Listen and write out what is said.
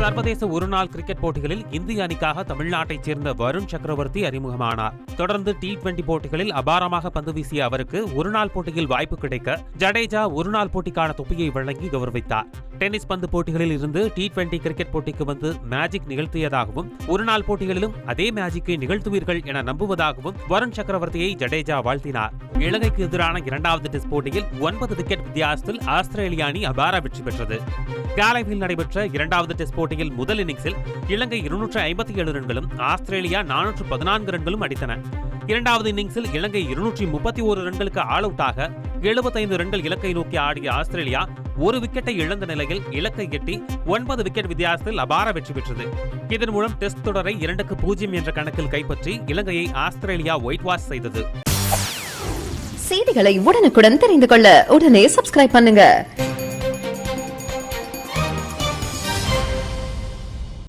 சர்வதேச ஒருநாள் கிரிக்கெட் போட்டிகளில் இந்திய அணிக்காக தமிழ்நாட்டைச் சேர்ந்த வருண் சக்கரவர்த்தி அறிமுகமானார். தொடர்ந்து T20 போட்டிகளில் அபாரமாக பந்து வீசிய அவருக்கு ஒருநாள் போட்டியில் வாய்ப்பு கிடைக்க ஜடேஜா ஒருநாள் போட்டிக்கான தொப்பியை வழங்கி கௌரவித்தார். டென்னிஸ் பந்து போட்டிகளில் இருந்து T20 கிரிக்கெட் போட்டிக்கு வந்து மேஜிக் நிகழ்த்தியதாகவும் ஒருநாள் போட்டிகளிலும் அதே மேஜிக்கை நிகழ்த்துவீர்கள் என நம்புவதாகவும் வருண் சக்கரவர்த்தியை ஜடேஜா வாழ்த்தினார். இலங்கைக்கு எதிரான இரண்டாவது டெஸ்ட் போட்டியில் 9 விக்கெட் வித்தியாசத்தில் ஆஸ்திரேலிய அணி அபார வெற்றி பெற்றது. காலைவில் நடைபெற்ற இரண்டாவது டெஸ்ட் போட்டியில் முதல் இன்னிங்ஸில் இலங்கை 257 ரன்களும் ஆஸ்திரேலியா 414 ரன்களும் அடித்தன. இரண்டாவது இன்னிங்ஸில் இலங்கை 231 ரன்களுக்கு ஆல் அவுட் ஆக 75 ரன்கள் இலக்கை நோக்கி ஆடிய ஆஸ்திரேலியா ஒரு விக்கெட்டை இழந்த நிலையில் இலக்கை எட்டி 9 விக்கெட் வித்தியாசத்தில் அபார வெற்றி பெற்றது. இதன் மூலம் டெஸ்ட் தொடரை 2-0 என்ற கணக்கில் கைப்பற்றி இலங்கையை ஆஸ்திரேலியா ஒயிட் வாஷ் செய்தது. செய்திகளை உடனுக்குடன் தெரிந்து கொள்ள உடனே சப்ஸ்கிரைப் பண்ணுங்க.